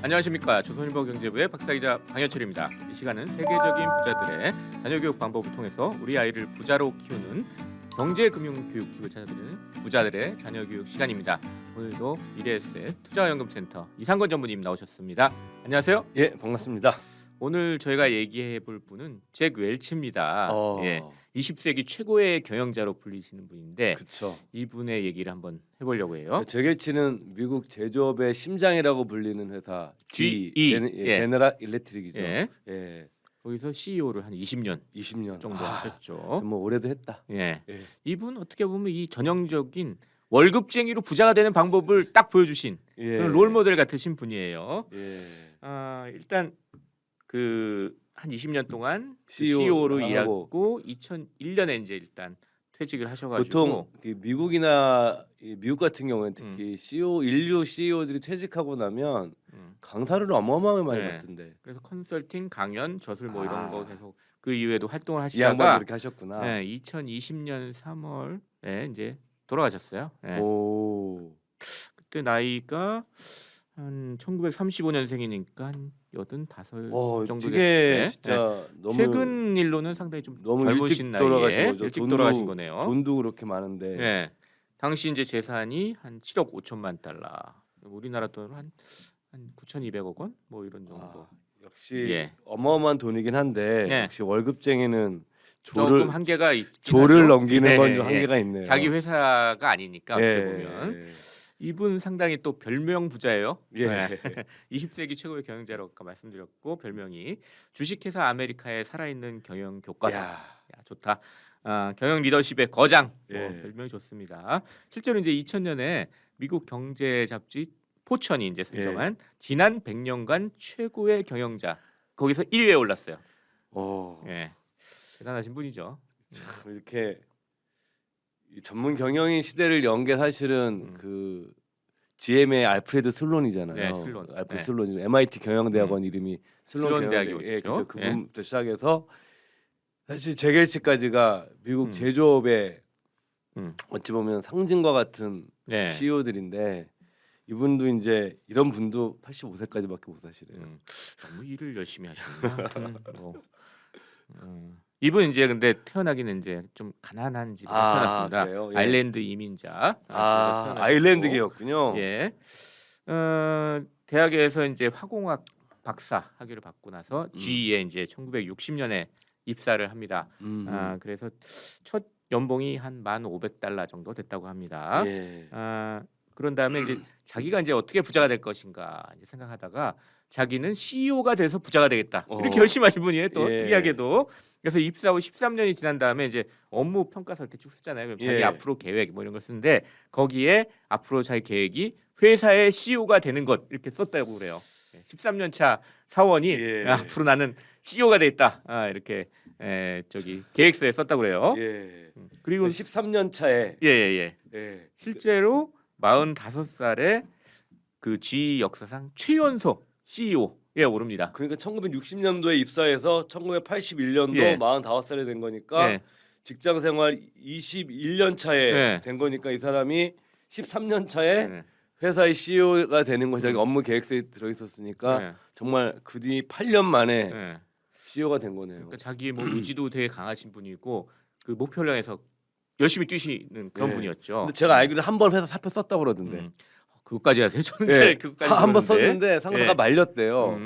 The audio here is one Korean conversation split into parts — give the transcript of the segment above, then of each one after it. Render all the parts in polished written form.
안녕하십니까. 조선일보경제부의 박사기자 방현철입니다. 이 시간은 세계적인 부자들의 자녀교육 방법을 통해서 우리 아이를 부자로 키우는 경제금융교육 팁을 찾아드리는 부자들의 자녀교육 시간입니다. 오늘도 미래에셋 투자연금센터 이상건 전무님 나오셨습니다. 안녕하세요. 예, 반갑습니다. 오늘 저희가 얘기해볼 분은 잭 웰치입니다. 예, 20세기 최고의 경영자로 불리시는 분인데 그렇죠. 이분의 얘기를 한번 해보려고 해요. 제겔치는 미국 제조업의 심장이라고 불리는 회사 GE, 제너럴 일렉트릭이죠. 예. 예, 거기서 CEO를 한 20년 20년 정도 하셨죠. 정말 오래도 했다. 예. 예. 이분 어떻게 보면 이 전형적인 월급쟁이로 부자가 되는 방법을 딱 보여주신 예. 그런 롤 모델 같으신 분이에요. 예. 일단 그 한 20년 동안 CEO CEO로 하고. 일하고 2001년에 이제 일단 퇴직을 하셔가지고 보통 미국이나 미국 같은 경우는 특히 CEO 인류 CEO들이 퇴직하고 나면 강사를 어마어마하게 많이 네. 받던데. 그래서 컨설팅, 강연, 저술 뭐 이런 거 아. 계속 그 이후에도 활동을 이 양반도 하시다가 이렇게 하셨구나. 2020년 3월에 이제 돌아가셨어요. 예. 오. 그때 나이가 한 1935년생이니까 85 정도 됐을 되게 때. 진짜 너무 최근 일로는 상당히 좀 너무 젊으신 일찍 나이에 돌아가신 거죠. 일찍 돈도- 돌아가신 거네요. 돈도 그렇게 많은데. 예. 당시 이제 재산이 한 7억 5천만 달러. 우리나라 돈으로 한 9,200억 원? 뭐 이런 정도. 역시 예. 어마어마한 돈이긴 한데 예. 역시 월급쟁이는 조금 한계가 있긴 조를 하죠. 넘기는 건 예, 좀 예. 한계가 있네요. 자기 회사가 아니니까 어떻게 예. 보면 이분 상당히 또 별명 부자예요. 예. 네. 20세기 최고의 경영자라고 아까 말씀드렸고 별명이 주식회사 아메리카의 살아있는 경영 교과서. 야. 야, 좋다. 경영 리더십의 거장. 예. 별명이 좋습니다. 실제로 이제 2000년에 미국 경제 잡지 포천이 이제 선정한 지난 100년간 최고의 경영자. 거기서 1위에 올랐어요. 예. 대단하신 분이죠. 참 이렇게 이 전문 경영인 시대를 연 게 사실은 그 GM의 알프레드 슬론이잖아요. 네, 슬론. 알프레드 네. 슬론 MIT 경영대학원 이름이 슬론 슬론 경영대. 대학이었죠. 그죠. 그분부터 시작해서 사실 제겔치까지가 미국 음. 제조업의 음. 어찌 보면 상징과 같은 네. CEO들인데 이분도 이제 이런 분도 85세까지밖에 못 사시래요. 너무 일을 열심히 하시네요. 이분 이제 근데 태어나기는 이제 좀 가난한 집에 태어났습니다. 그래요? 예. 아일랜드 이민자. 아일랜드계였군요. 예. 대학에서 이제 화공학 박사 학위를 받고 나서 GE에 이제 1960년에 입사를 합니다. 그래서 첫 연봉이 한 1,500달러 정도 됐다고 합니다. 예. 그런 다음에 이제 자기가 이제 어떻게 부자가 될 것인가 이제 생각하다가 자기는 CEO가 돼서 부자가 되겠다 이렇게 결심하신 분이에요. 또 예. 특이하게도. 그래서 입사 후 13년이 지난 다음에 이제 업무 평가서 이렇게 쭉 쓰잖아요. 그럼 자기 예. 앞으로 계획 뭐 이런 걸 쓰는데 거기에 앞으로 자기 계획이 회사의 CEO가 되는 것 이렇게 썼다고 그래요. 13년 차 사원이 앞으로 나는 CEO가 되겠다. 이렇게 저기 계획서에 썼다고 그래요. 예. 그리고 13년 차에 예. 예. 실제로 45살에 그 GE 역사상 최연소 CEO에 오릅니다. 그러니까 1960년도에 입사해서 1981년도 예. 45살이 된 거니까 예. 직장 생활 21년 차에 예. 된 거니까 이 사람이 13년 차에 예. 회사의 CEO가 되는 거 자기 업무 계획서에 들어 있었으니까 예. 정말 그 뒤 8년 만에 예. CEO가 된 거네요. 그러니까 자기 뭐 의지도 되게 강하신 분이고 그 목표를 향해서 열심히 뛰시는 그런 예. 분이었죠. 근데 제가 알기로 한 번 회사 사표 썼다고 그러던데. 그거까지 하세요? 저는 예. 잘 그거까지 한 번 모르는데. 썼는데 상사가 예. 말렸대요.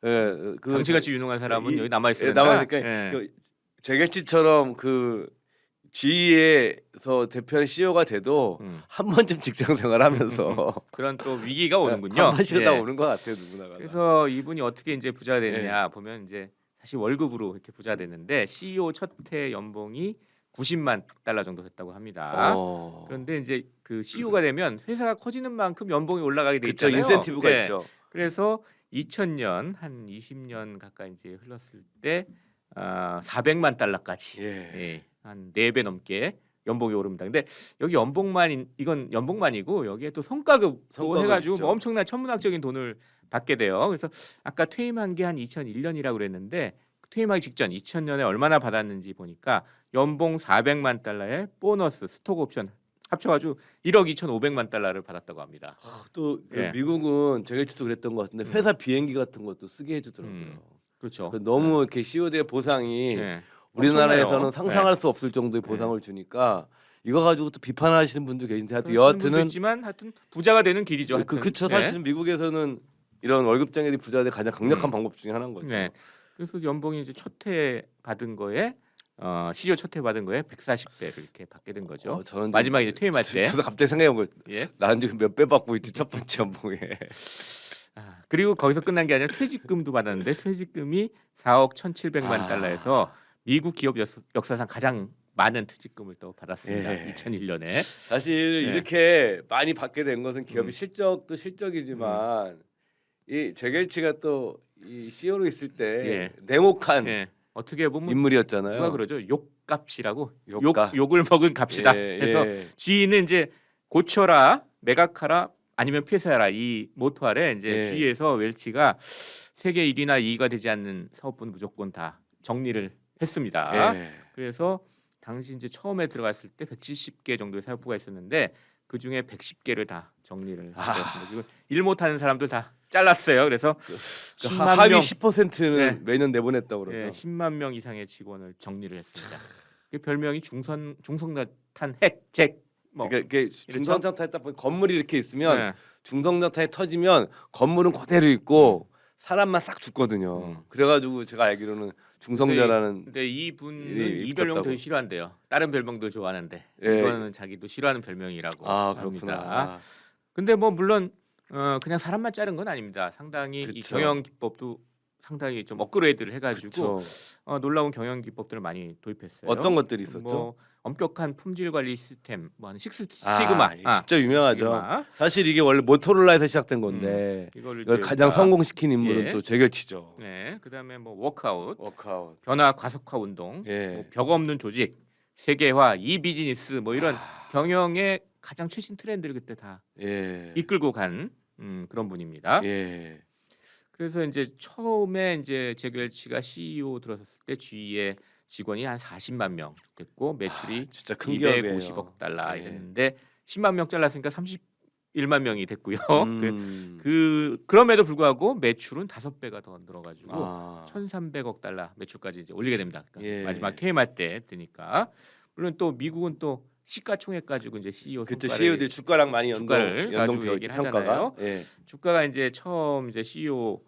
예. 그 당신같이 유능한 사람은 여기 남아 있어야 남아니까 된다. 그 제겔치처럼 그 GE에서 대표하는 CEO가 돼도 한 번쯤 직장 생활하면서 그런 또 위기가 오는군요. 한 번씩 다 예. 오는 것 같아요 누구나가. 그래서 이분이 어떻게 이제 부자 되느냐 보면 이제 사실 월급으로 이렇게 부자 됐는데 CEO 첫 해 연봉이 90만 달러 정도 됐다고 합니다. 그런데 이제 그 CEO가 되면 회사가 커지는 만큼 연봉이 올라가게 돼 그렇죠. 있잖아요. 인센티브가 예. 있죠. 그래서 2000년 한 20년 가까이 이제 흘렀을 때 400만 달러까지 한 4배 넘게 연봉이 오릅니다. 근데 여기 이건 연봉만이고 여기에 또 성과급도 해가지고 있죠. 뭐 엄청난 천문학적인 돈을 받게 돼요. 그래서 아까 퇴임한 게 한 2001년이라고 그랬는데 퇴임하기 직전 2000년에 얼마나 받았는지 보니까 연봉 400만 달러의 보너스 스톡 옵션 합쳐가지고 1억 2,500만 달러를 받았다고 합니다. 또 예. 미국은 제gel치도 그랬던 것 같은데 회사 비행기 같은 것도 쓰게 해주더라고요. 그렇죠. 너무 이렇게 COD의 보상이 네. 우리나라에서는 엄청나요. 상상할 수 없을 정도의 네. 보상을 주니까 이거 가지고 또 비판하시는 분도 계신데 하여튼 그러시는 분도 여하튼은 있지만 하여튼 부자가 되는 길이죠. 하여튼. 그쵸. 네. 사실은 미국에서는 이런 월급쟁이들이 부자 될 가장 강력한 방법 중에 하나인 거죠. 네. 그래서 연봉이 이제 첫해 받은 거에 CEO 첫해 받은 거에 140배를 이렇게 받게 된 거죠. 저는 마지막에 이제 퇴임할 때. 저도 갑자기 생각해 본 거예요. 예. 난 지금 몇 배 받고 있지 첫 번째 연봉에. 그리고 거기서 끝난 게 아니라 퇴직금도 받았는데 퇴직금이 4억 1,700만 달러에서 미국 기업 역사상 가장 많은 퇴직금을 또 받았습니다. 예. 2001년에. 사실 네. 이렇게 많이 받게 된 것은 기업의 실적도 실적이지만 이 제겔치가 또 이 CEO로 있을 때 예. 냉혹한 예. 어떻게 보면 인물이었잖아요. 누가 그러죠? 욕값이라고. 욕가. 욕을 먹은 값이다. 그래서 G는 이제 고쳐라, 매각하라, 아니면 폐쇄하라 이 모토 아래 이제 예. G에서 웰치가 세계 1위나 2위가 되지 않는 사업부는 무조건 다 정리를 했습니다. 예. 그래서 당시 이제 처음에 들어갔을 때 170개 정도의 사업부가 있었는데 그 중에 110개를 다 정리를 했습니다. 그리고 일 못하는 사람들 다 잘랐어요. 그래서 10만 하위 명, 10%는 네. 매년 내보냈다고 그러죠. 예, 10만 명 이상의 직원을 정리를 했습니다. 그 별명이 중성자탄 핵잭 뭐 그러니까 이게 중성자탄 했다 보니 건물이 이렇게 있으면 네. 중성자탄이 터지면 건물은 그대로 있고 사람만 싹 죽거든요. 그래가지고 제가 알기로는 중성자라는 근데 이분은 이 이 별명 붙었다고. 되게 싫어한대요. 다른 별명도 좋아하는데 예. 이거는 자기도 싫어하는 별명이라고 합니다. 그렇구나. 근데 뭐 물론 그냥 사람만 자른 건 아닙니다. 상당히 이 그쵸. 경영 기법도 상당히 좀 업그레이드를 해가지고 그쵸. 놀라운 경영 기법들을 많이 도입했어요. 어떤 것들이 있었죠? 뭐 엄격한 품질 관리 시스템, 뭐 식스 아, 시그마, 진짜 유명하죠. 시그마. 사실 이게 원래 모토로라에서 시작된 건데 이걸 이걸 이제 가장 우리가- 성공시킨 인물은 예. 또 제겔치죠. 네, 그다음에 뭐 워크아웃, 워크아웃. 변화 과속화 운동, 예. 뭐 벽 없는 조직, 세계화, 이 비즈니스 뭐 이런 경영의 가장 최신 트렌드를 그때 다 예. 이끌고 간 그런 분입니다. 예. 그래서 이제 처음에 이제 제겔치가 CEO 들어섰을 때 G의 직원이 한 40만 명 됐고 매출이 진짜 큰 기업이에요. 250억 달러 예. 됐는데 10만 명 잘랐으니까 31만 명이 됐고요. 음. 그럼에도 불구하고 매출은 5배가 더 늘어가지고 아. 1,300억 달러 매출까지 이제 올리게 됩니다. 그러니까 예. 마지막 퇴임할 때 되니까 물론 또 미국은 또 시가총액 가지고 이제 CEO 그때 성과를 CEO들 주가랑 많이 주가를 가지고 연동되어 있죠. 얘기를 평가가. 하잖아요. 예. 주가가 이제 처음 이제 CEO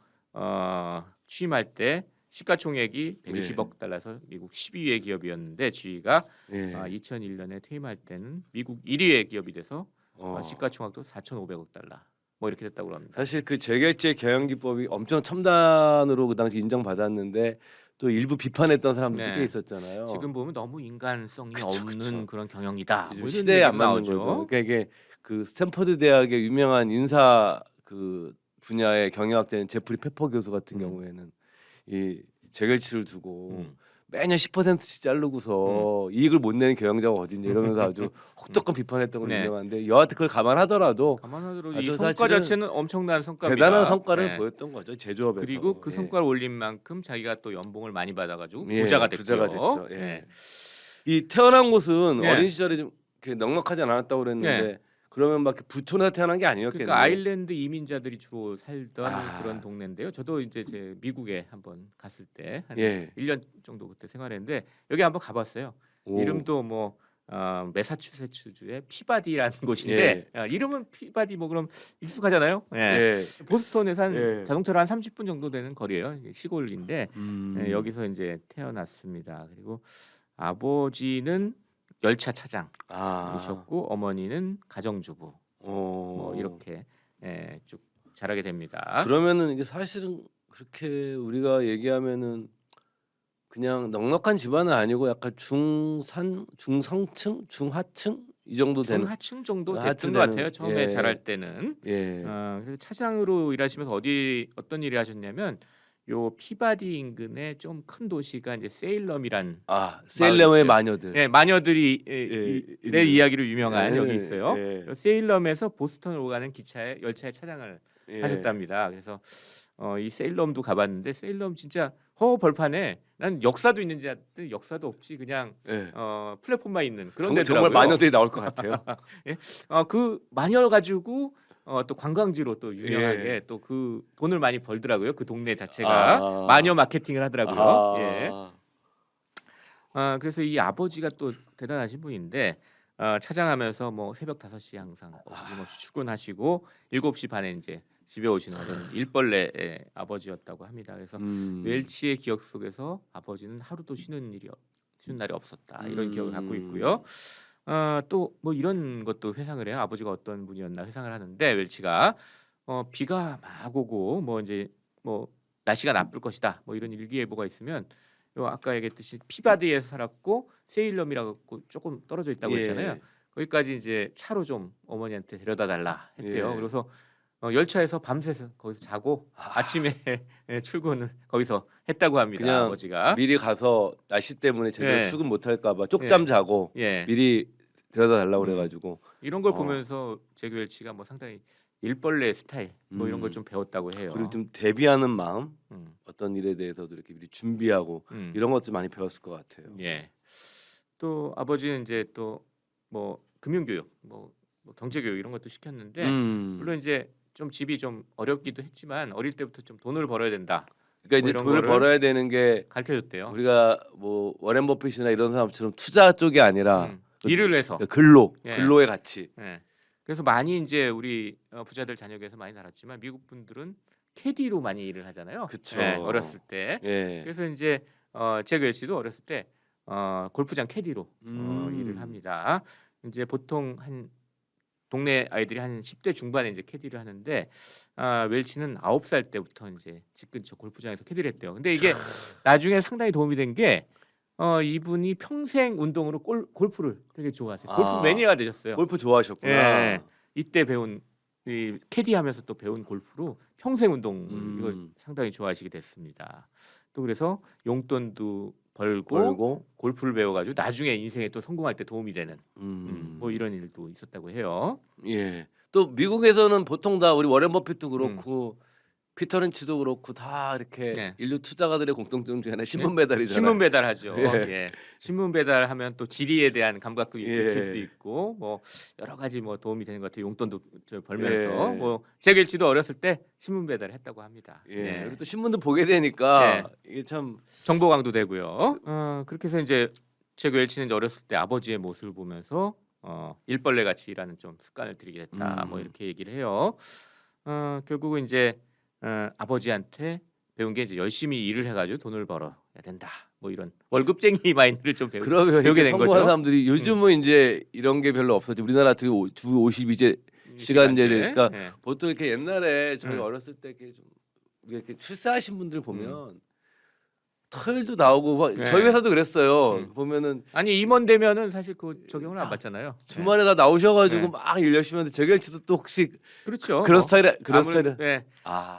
취임할 때 시가총액이 120억 달러서 미국 12위의 기업이었는데 G가 예. 2001년에 퇴임할 때는 미국 1위의 기업이 돼서 어. 시가총액도 4,500억 달러 뭐 이렇게 됐다고 합니다. 사실 그 제겔치의 경영 기법이 엄청 첨단으로 그 당시 인정받았는데 또 일부 비판했던 사람들이 네. 꽤 있었잖아요. 지금 보면 너무 인간성이 그쵸, 없는 그쵸. 그런 경영이다. 요즘 뭐 이런 시대에 안 얘기가 맞는 나오죠. 거죠. 그러니까 이게 그 스탠퍼드 대학의 유명한 인사 그 분야의 경영학자인 제프리 페퍼 교수 같은 경우에는 이 제겔치를 두고 매년 10%씩 자르고서 이익을 못 내는 경영자가 어딨냐 이러면서 아주 혹독한 비판했던 걸로 네. 유명한데 여하튼 그걸 감안하더라도 가만하더라도 아, 이 저 성과 사실은 자체는 엄청난 성과입니다. 대단한 성과를 네. 보였던 거죠 제조업에서. 그리고 그 예. 성과를 올린 만큼 자기가 또 연봉을 많이 받아가지고 예, 부자가 됐고요. 부자가 됐죠. 예. 네. 이 태어난 곳은 네. 어린 시절에 좀 이렇게 넉넉하지 않았다고 그랬는데 그러면 막 부촌에서 태어난 게 아니었겠네요. 그러니까 아일랜드 이민자들이 주로 살던 아. 그런 동네인데요. 저도 이제 제 미국에 한번 갔을 때 한 예. 1년 정도 그때 생활했는데 여기 한번 가봤어요. 오. 이름도 뭐 매사추세츠주의 피바디라는 곳인데 이름은 피바디 뭐 그럼 익숙하잖아요. 예. 예. 보스턴에서 한 예. 자동차로 한 30분 정도 되는 거리예요. 이게 시골인데 여기서 이제 태어났습니다. 그리고 아버지는 열차 차장이셨고 어머니는 가정주부 뭐 이렇게 쭉 자라게 됩니다. 그러면은 이게 사실은 그렇게 우리가 얘기하면은 그냥 넉넉한 집안은 아니고 약간 중성층, 중하층 이 정도 되는. 중하층 정도 하층 됐던 것 같아요. 되는, 처음에 예. 자랄 때는. 예. 그래서 차장으로 일하시면서 어떤 일을 하셨냐면 요 피바디 인근에 좀 큰 도시가 이제 세일럼이란 세일럼의 있어요. 마녀들. 네, 마녀들이 있는. 이야기로 유명한 예, 여기 있어요. 예. 세일럼에서 보스턴으로 가는 열차의 차장을 예. 하셨답니다. 그래서 이 세일럼도 가봤는데 세일럼 진짜 허 벌판에 난 역사도 있는지 알았더니 역사도 없지 그냥 예. 플랫폼만 있는 그런 정말 데더라고요. 마녀들이 나올 것 같아요. 그 마녀 가지고 또 관광지로 또 유명하게 예. 또 그 돈을 많이 벌더라고요. 그 동네 자체가 아. 마녀 마케팅을 하더라고요. 예. 아. 그래서 이 아버지가 또 대단하신 분인데 차장하면서 뭐 새벽 5시 항상 어김없이 출근하시고 7시 반에 이제 집에 오시는 그런 일벌레의 아버지였다고 합니다. 그래서 웰치의 기억 속에서 아버지는 하루도 쉬는 날이 없었다 이런 기억을 갖고 있고요. 또 뭐 이런 것도 회상을 해요. 아버지가 어떤 분이었나 회상을 하는데 웰치가 비가 막 오고 뭐 이제 뭐 날씨가 나쁠 것이다 뭐 이런 일기예보가 있으면 아까 얘기했듯이 피바디에서 살았고 세일럼이라고 조금 떨어져 있다고 했잖아요. 거기까지 이제 차로 좀 어머니한테 데려다 달라 했대요. 예. 그래서 열차에서 밤새서 거기서 자고 아침에 출근을 거기서 했다고 합니다. 그냥 아버지가. 미리 가서 날씨 때문에 제대로 예. 출근 못할까봐 쪽잠 자고 예. 미리 데려다 달라고 그래가지고 이런 걸 보면서 제그 웰치가 뭐 상당히 일벌레 스타일 뭐 이런 걸 좀 배웠다고 해요. 그리고 좀 대비하는 마음, 음. 어떤 일에 대해서도 이렇게 미리 준비하고 이런 것도 많이 배웠을 것 같아요. 예. 또 아버지는 이제 또 뭐 금융교육, 뭐 경제교육 이런 것도 시켰는데 물론 이제 좀 집이 좀 어렵기도 했지만 어릴 때부터 좀 돈을 벌어야 된다. 그러니까 뭐 이제 이런 돈을 거를 벌어야 되는 게 가르쳐줬대요. 우리가 뭐 워렌 버핏이나 이런 사람처럼 투자 쪽이 아니라 일을 해서 근로의 가치. 예. 그래서 많이 이제 우리 부자들 자녀에서 많이 날았지만 미국 분들은 캐디로 많이 일을 하잖아요. 그쵸. 예, 어렸을 때. 예. 그래서 이제 제그 웰치도 어렸을 때 골프장 캐디로 일을 합니다. 이제 보통 한 동네 아이들이 한 10대 중반에 이제 캐디를 하는데 웰치는 9살 때부터 이제 집 근처 골프장에서 캐디를 했대요. 근데 이게 나중에 상당히 도움이 된 게 이분이 평생 운동으로 골프를 되게 좋아하세요. 골프 매니아가 되셨어요. 골프 좋아하셨구나. 예. 이때 배운 이 캐디하면서 또 배운 골프로 평생 운동 이걸 상당히 좋아하시게 됐습니다. 또 그래서 용돈도 벌고 골프를 배워가지고 나중에 인생에 또 성공할 때 도움이 되는 뭐 이런 일도 있었다고 해요. 예. 또 미국에서는 보통 다 우리 워렌 버핏도 그렇고 피터 린치도 그렇고 다 이렇게 인류 투자가들의 공통점 중에 하나 신문 배달이잖아요. 신문 배달하죠. 예. 예. 신문 배달하면 또 지리에 대한 감각도 익힐 예. 수 있고 뭐 여러 가지 뭐 도움이 되는 것 같아요. 용돈도 벌면서 예. 뭐 제그 웰치도 어렸을 때 신문 배달을 했다고 합니다. 예. 예. 그리고 또 신문도 보게 되니까 이게 참 정보강도 되고요. 그렇게 해서 이제 제그 웰치는 이제 어렸을 때 아버지의 모습을 보면서 일벌레 같이 일하는 좀 습관을 들이게 됐다. 뭐 이렇게 얘기를 해요. 결국은 이제 아버지한테 배운 게 이제 열심히 일을 해가지고 돈을 벌어야 된다. 뭐 이런 월급쟁이 마인드를 좀 그러면 배우게 된 성공한 거죠. 사람들이 요즘은 이제 이런 게 별로 없었지. 우리나라 주 52제 시간제 그러니까 보통 이렇게 옛날에 저희 어렸을 때 이렇게 좀 이렇게 출세하신 분들 보면 토요일도 나오고 저희 회사도 그랬어요. 보면은 아니 임원 되면은 사실 그 적용을 안 받잖아요. 주말에 다 나오셔가지고 막 일 열심히 하는데 제가 웰치도 또 혹시 그렇죠. 그런 스타일에 네.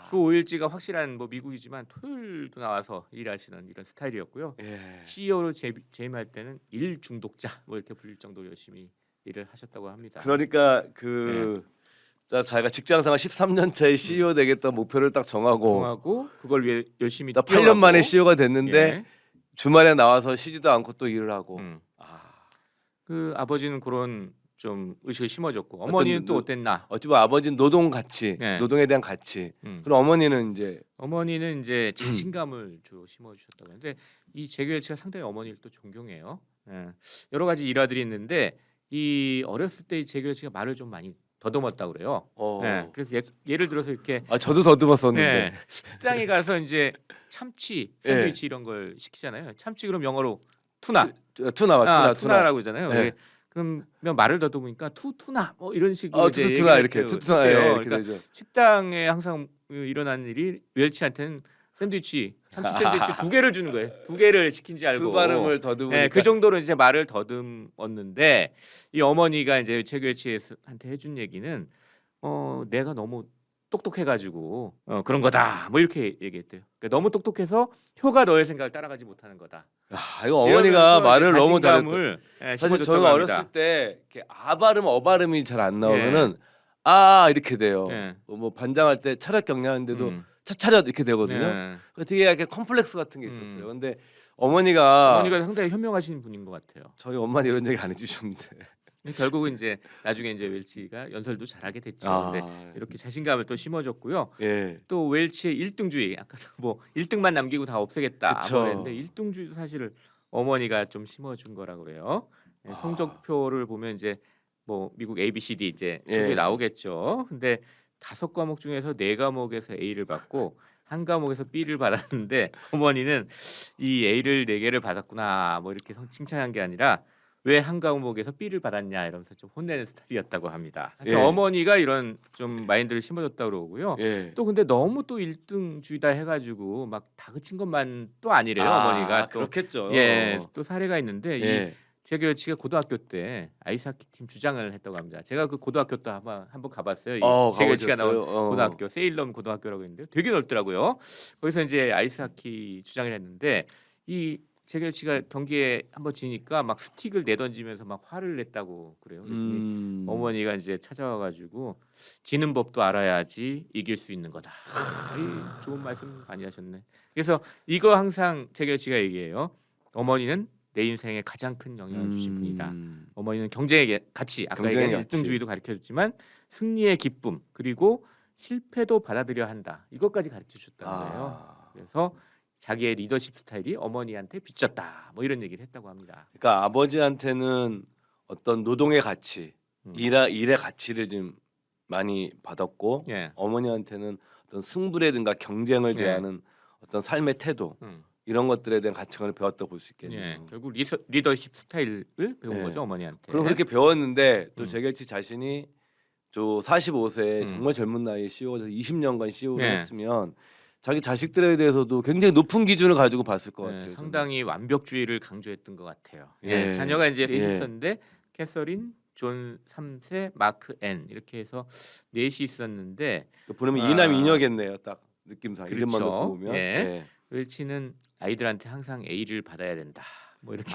주 5일제가 확실한 뭐 미국이지만 토요일도 나와서 일하시는 이런 스타일이었고요. CEO로 재임할 때는 일 중독자 뭐 이렇게 불릴 정도로 열심히 일을 하셨다고 합니다. 그러니까 자기가 직장생활 13년 차에 CEO 되겠다 목표를 딱 정하고 그걸 위해 열심히 8년 만에 CEO가 됐는데 주말에 나와서 쉬지도 않고 또 일을 하고 그 아버지는 그런 좀 의식을 심어줬고 어머니는 또 어땠나? 어찌 보면 아버지는 노동 가치, 노동에 대한 가치. 그럼 어머니는 이제 자신감을 주로 심어주셨다고 하는데 이 제그 웰치가 상당히 어머니를 또 존경해요. 여러 가지 일화들이 있는데 이 어렸을 때 제그 웰치가 말을 좀 많이 더듬었다고 그래요. 그래서 예를 들어서 이렇게 저도 더듬었었는데 식당에 가서 이제 참치 샌드위치 이런 걸 시키잖아요. 참치 그럼 영어로 투나라고 하잖아요. 그러면 말을 더듬으니까 투나 뭐 이런 식으로 투투나 이렇게 투투나 이렇게 그러니까 되죠. 식당에 항상 일어나는 일이 웰치한테는 참치 샌드위치 2개를 주는 거예요. 2개를 시킨 줄 알고 두 발음을 더듬으니까 그 정도로 이제 말을 더듬었는데 이 어머니가 이제 제그 웰치한테 해준 얘기는 내가 너무 똑똑해가지고 그런 거다 뭐 이렇게 얘기했대요. 그러니까 너무 똑똑해서 효가 너의 생각을 따라가지 못하는 거다. 이거 어머니가 말을 너무 잘했다. 사실 저희가 어렸을 때 이렇게 아 발음 어 발음이 잘 안 나오면은 이렇게 돼요. 뭐 반장할 때 철학 경례하는데도 차차렷 이렇게 되거든요. 네. 그러니까 되게 약간 컴플렉스 같은 게 있었어요. 근데 어머니가 상당히 현명하신 분인 것 같아요. 저희 엄마는 이런 얘기 안 해주셨는데 근데 결국은 이제 나중에 이제 웰치가 연설도 잘하게 됐죠. 근데 이렇게 자신감을 또 심어줬고요. 예. 또 웰치의 1등주의, 아까도 뭐 1등만 남기고 다 없애겠다 그쵸. 뭐 그랬는데 1등주의도 사실 어머니가 좀 심어준 거라고 그래요. 예, 성적표를 보면 이제 뭐 미국 ABCD 이제 성적이 예. 나오겠죠. 근데 5과목 중에서 4과목에서 A를 받고 한 과목에서 B를 받았는데 어머니는 이 A를 4개를 받았구나 뭐 이렇게 칭찬한 게 아니라 왜 한 과목에서 B를 받았냐 이러면서 좀 혼내는 스타일이었다고 합니다. 예. 어머니가 이런 좀 마인드를 심어줬다고 그러고요. 예. 또 근데 너무 또 1등주의다 해가지고 막 다그친 것만 또 아니래요. 어머니가 또 그렇겠죠. 예, 또 사례가 있는데 이 예. 제가 고등학교 때 아이스하키 팀 주장을 했다고 합니다. 제가 그 고등학교 때 한번 가봤어요. 제가 나온 고등학교 세일럼 고등학교라고 있는데 되게 넓더라고요. 거기서 이제 아이스하키 주장을 했는데 이 재결치가 경기에 한번 지니까 막 스틱을 내던지면서 막 화를 냈다고 그래요. 그랬더니 어머니가 이제 찾아와가지고 지는 법도 알아야지 이길 수 있는 거다. 좋은 말씀 많이 하셨네. 그래서 이거 항상 재결치가 얘기해요. 어머니는 내 인생에 가장 큰 영향을 주신 분이다. 어머니는 경쟁의 가치, 아까 얘기한 1등주의도 가르쳐줬지만 승리의 기쁨 그리고 실패도 받아들여야 한다. 이것까지 가르쳐 주셨다는 거예요. 그래서 자기의 리더십 스타일이 어머니한테 비쳤다. 뭐 이런 얘기를 했다고 합니다. 그러니까 아버지한테는 어떤 노동의 가치, 일의 가치를 좀 많이 받았고 예. 어머니한테는 어떤 승부라든가 경쟁을 대하는 어떤 삶의 태도 이런 것들에 대한 가치관을 배웠다고 볼 수 있겠네요. 예. 결국 리더십 스타일을 배운 거죠 어머니한테. 그럼 그렇게 배웠는데 또 재결치 자신이 저 45세 정말 젊은 나이에 CEO가 돼서 20년간 CEO를 했으면 자기 자식들에 대해서도 굉장히 높은 기준을 가지고 봤을 것 같아요. 상당히 완벽주의를 강조했던 것 같아요. 예. 자녀가 이제 셋이 있었는데 캐서린, 존 3세, 마크 N 이렇게 해서 넷이 있었는데 보면 이남 이녀겠네요. 딱 느낌상 그렇죠. 이름만 놓고 보면. 예. 웰치는 아이들한테 항상 A를 받아야 된다. 뭐 이렇게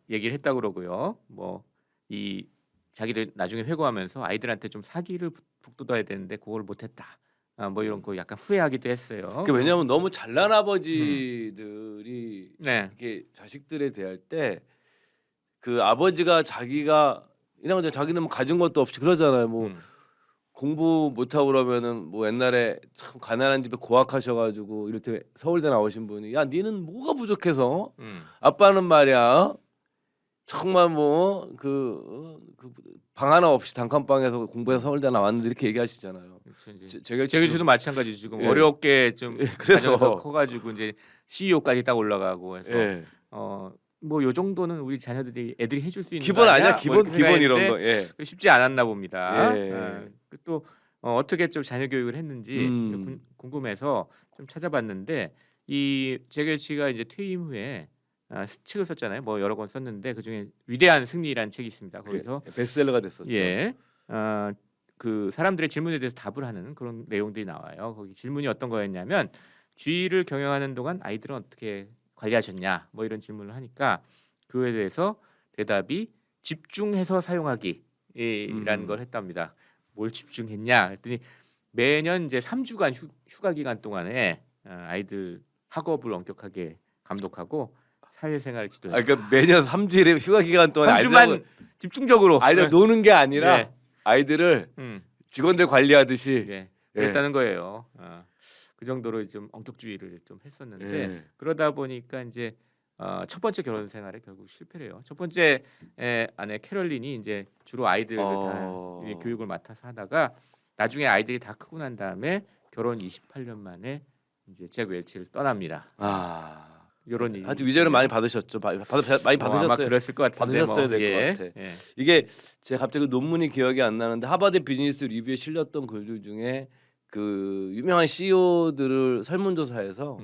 얘기를 했다고 그러고요. 뭐 이 자기들 나중에 회고하면서 아이들한테 좀 사기를 북돋아야 되는데 그걸 못했다. 뭐 이런 거 약간 후회하기도 했어요. 그러니까 왜냐하면 너무 잘난 아버지들이 이렇게 자식들에 대할 때 그 아버지가 자기가 이런 거 자기는 뭐 가진 것도 없이 그러잖아요. 뭐 공부 못하고 그러면은 뭐 옛날에 참 가난한 집에 고학하셔가지고 이럴 때 서울대 나오신 분이 야 니는 뭐가 부족해서 아빠는 말이야 정말 뭐 방 하나 없이 단칸방에서 공부해서 서울대 나왔는데 이렇게 얘기하시잖아요. 재결치도 마찬가지 지금 어렵게 좀 그래서 커가지고 이제 CEO까지 딱 올라가고 해서 뭐 요 정도는 우리 자녀들이 애들이 해줄 수 있는 기본 거 아니야 기본 이런 거. 쉽지 않았나 봅니다. 또 어떻게 좀 자녀 교육을 했는지 궁금해서 좀 찾아봤는데 이 재결치가 이제 퇴임 후에 책을 썼잖아요. 뭐 여러 권 썼는데 그 중에 위대한 승리라는 책이 있습니다. 거기서 베스트셀러가 됐었죠. 그 사람들의 질문에 대해서 답을 하는 그런 내용들이 나와요. 거기 질문이 어떤 거였냐면 쥐를 경영하는 동안 아이들은 어떻게 관리하셨냐 뭐 이런 질문을 하니까 그에 대해서 대답이 집중해서 사용하기라는 걸 했답니다. 뭘 집중했냐 그랬더니 매년 이제 3주간 휴가 기간 동안에 아이들 학업을 엄격하게 감독하고 사회생활을 지도해. 그러니까 매년 3주일에 휴가 기간 동안 3주만 집중적으로 아이들 노는 게 아니라 아이들을 직원들 관리하듯이 그랬다는 거예요. 그 정도로 좀 엄격주의를 좀 했었는데 그러다 보니까 이제 첫 번째 결혼 생활에 결국 실패를 해요. 첫 번째 아내 캐럴린이 이제 주로 아이들을 다 교육을 맡아서 하다가 나중에 아이들이 다 크고 난 다음에 결혼 28년 만에 이제 잭 웰치를 떠납니다. 이런 일이 아주 위자료 많이 받으셨죠. 많이 받으셨어요. 아마 그랬을 것 같은데 받으셨어야 될 것 같아. 이게 제가 갑자기 논문이 기억이 안 나는데 하버드 비즈니스 리뷰에 실렸던 글들 중에 그 유명한 CEO들을 설문조사해서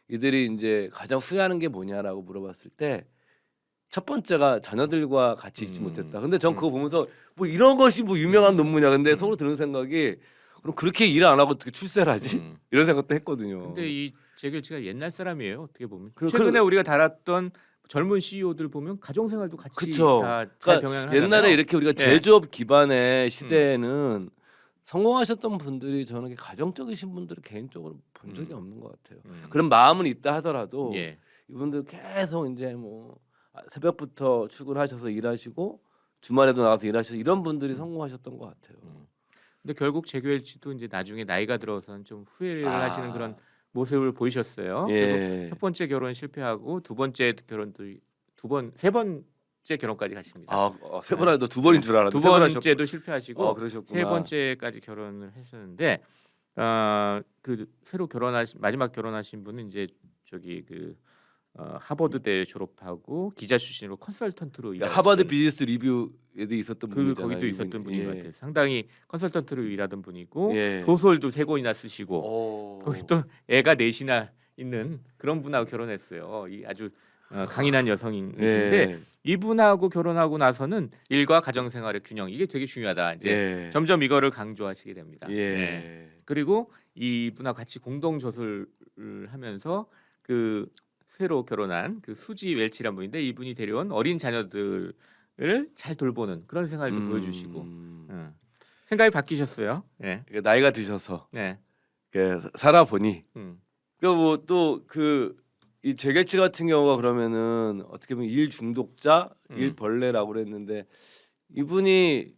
이들이 이제 가장 후회하는 게 뭐냐라고 물어봤을 때 첫 번째가 자녀들과 같이 있지 못했다. 근데 전 그거 보면서 뭐 이런 것이 뭐 유명한 논문이야. 근데 속으로 드는 생각이 그럼 그렇게 일을 안 하고 어떻게 출세를 하지? 이런 생각도 했거든요. 근데 이 재결치가 옛날 사람이에요. 어떻게 보면 최근에 우리가 다뤘던 젊은 CEO들 보면 가정생활도 같이 다 잘 병행을 하잖아요. 옛날에 이렇게 우리가 제조업 기반의 시대에는 성공하셨던 분들이 저는 가정적이신 분들을 개인적으로 본 적이 없는 것 같아요. 음. 그런 마음은 있다 하더라도 예. 이분들 계속 이제 뭐 새벽부터 출근하셔서 일하시고 주말에도 나가서 일하셔서 이런 분들이 성공하셨던 것 같아요. 근데 결국 재결치도 이제 나중에 나이가 들어서는 좀 후회를 아. 하시는 그런 모습을 보이셨어요. 예. 결국 첫 번째 결혼 실패하고 두 번째 결혼도 세 번째 결혼까지 가십니다. 세 번 하도 두 번인 줄 알았는데 두 세 번 하셨고. 번째도 실패하시고 그러셨구나. 세 번째까지 결혼을 하셨는데 그 새로 마지막 결혼하신 분은 이제 저기 하버드대 졸업하고 기자 출신으로 컨설턴트로 일하시던 하버드 비즈니스 리뷰에도 있었던 분이잖아요. 거기도 있었던 분인 것 예. 같아요. 상당히 컨설턴트로 일하던 분이고 예. 소설도 3권이나 쓰시고 오. 거기 또 애가 4이나 있는 그런 분하고 결혼했어요. 이 아주 강인한 여성이신데 예. 이분하고 결혼하고 나서는 일과 가정 생활의 균형 이게 되게 중요하다. 이제 예. 점점 이거를 강조하시게 됩니다. 예. 네. 그리고 이분하고 같이 공동 저술을 하면서 그 새로 결혼한 그 수지 웰치란 분인데 이분이 데려온 어린 자녀들을 잘 돌보는 그런 생활도 보여주시고 생각이 바뀌셨어요. 네. 나이가 드셔서 네. 살아보니 음. 이 재결치 같은 경우가 그러면은 어떻게 보면 일 중독자, 일 벌레라고 그랬는데 이분이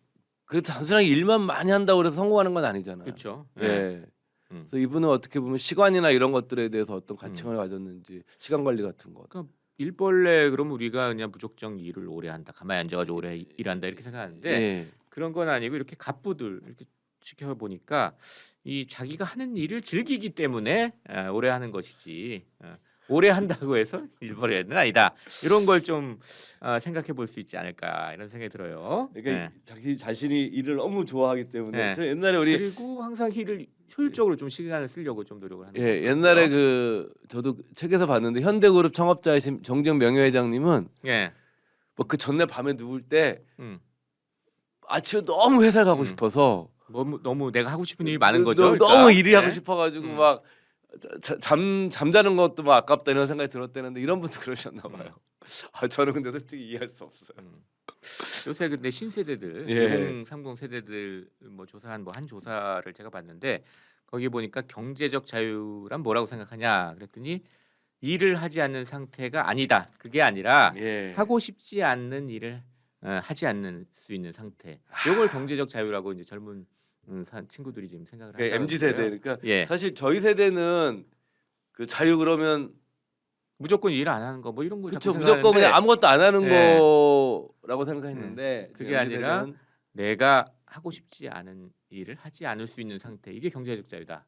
단순하게 일만 많이 한다고 그래서 성공하는 건 아니잖아요. 그렇죠. 예. 네. 그래서 이분은 어떻게 보면 시간이나 이런 것들에 대해서 어떤 가치관을 가졌는지 시간 관리 같은 것. 그러니까 일벌레 그러면 우리가 그냥 무조건 일을 오래 한다, 가만히 앉아가지고 오래 일한다 이렇게 생각하는데 예. 그런 건 아니고 이렇게 갑부들 이렇게 지켜보니까 이 자기가 하는 일을 즐기기 때문에 오래 하는 것이지 오래 한다고 해서 일벌레는 아니다. 이런 걸 좀 생각해 볼 수 있지 않을까 이런 생각이 들어요. 그러니까 자기 자신이 일을 너무 좋아하기 때문에 네. 저 옛날에 우리 그리고 항상 일을 효율적으로 좀 시간을 쓰려고 좀 노력을 하는 예, 것 옛날에 같고요. 저도 책에서 봤는데 현대그룹 창업자이신 정재영 명예회장님은 예. 뭐 그 전날 밤에 누울 때 음. 아침에 너무 회사 가고 싶어서 너무 내가 하고 싶은 일이 많은 거죠. 그러니까. 너무 일이 네. 하고 싶어가지고 막 잠자는 것도 막 아깝다 이런 생각이 들었다는데 이런 분도 그러셨나 봐요. 저는 근데 솔직히 이해할 수 없어요. 요새 근데 신세대들, 예. 2030 세대들 뭐 조사한 한 조사를 제가 봤는데 거기 보니까 경제적 자유란 뭐라고 생각하냐 그랬더니 일을 하지 않는 상태가 아니다. 그게 아니라 예. 하고 싶지 않는 일을 하지 않는 수 있는 상태. 이걸 경제적 자유라고 이제 젊은 친구들이 지금 생각을 그러니까 한다고 MZ 세대 그래요. 그러니까 예. 사실 저희 세대는 그 자유 그러면 무조건 일 안 하는 거 뭐 이런 거 그렇죠. 자꾸 무조건 생각하는데 그냥 아무것도 안 하는 예. 거라고 생각했는데 그게 MZ 아니라 세대는 내가 하고 싶지 않은 일을 하지 않을 수 있는 상태 이게 경제적 자유다.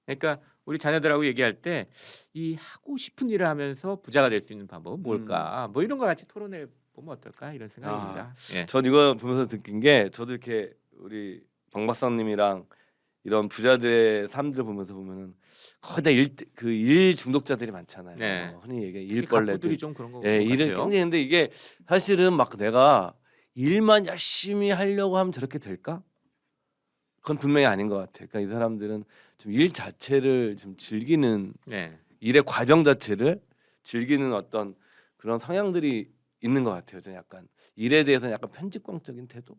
그러니까 우리 자녀들하고 얘기할 때 이 하고 싶은 일을 하면서 부자가 될 수 있는 방법은 뭘까? 뭐 이런 거 같이 토론해 보면 어떨까 이런 생각입니다. 예. 전 이거 보면서 느낀 게 저도 이렇게 우리 박 박사님이랑 이런 부자들의 삶들 보면서 보면은 거의 다 일 중독자들이 많잖아요. 네. 흔히 얘기해 특히 일벌레들. 갑부들이 좀 그런 거 예, 일을 같아요. 굉장히 했는데 이게 사실은 막 내가 일만 열심히 하려고 하면 저렇게 될까? 그건 분명히 아닌 것 같아요. 그러니까 이 사람들은 좀 일 자체를 좀 즐기는 네. 일의 과정 자체를 즐기는 어떤 그런 성향들이 있는 것 같아요. 저는 약간 일에 대해서는 약간 편집광적인 태도.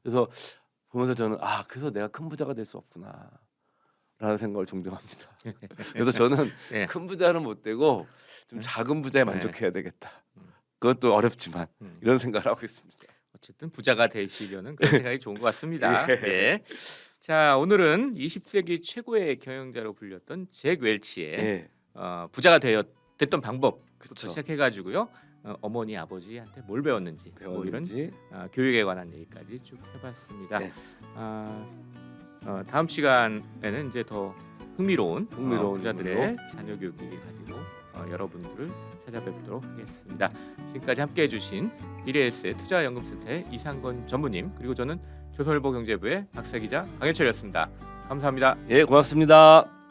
그래서 보면서 저는 그래서 내가 큰 부자가 될 수 없구나라는 생각을 종종 합니다. 그래서 저는 예. 큰 부자는 못 되고 좀 작은 부자에 만족해야 되겠다. 그것도 어렵지만 이런 생각을 하고 있습니다. 어쨌든 부자가 되시려는 그런 생각이 좋은 것 같습니다. 예. 예. 자 오늘은 20세기 최고의 경영자로 불렸던 잭 웰치의 예. 부자가 됐던 방법부터 그쵸. 시작해가지고요. 어머니 아버지한테 뭘 배웠는지 뭐 이런 배웠는지. 교육에 관한 얘기까지 쭉 해봤습니다. 네. 다음 시간에는 이제 더 흥미로운 부자들의 부분으로. 자녀 교육 얘기 가지고 여러분들을 찾아뵙도록 하겠습니다. 지금까지 함께해주신 미래에셋 투자연금센터의 이상건 전무님 그리고 저는 조선일보 경제부의 박사 기자 강현철이었습니다. 감사합니다. 예, 고맙습니다.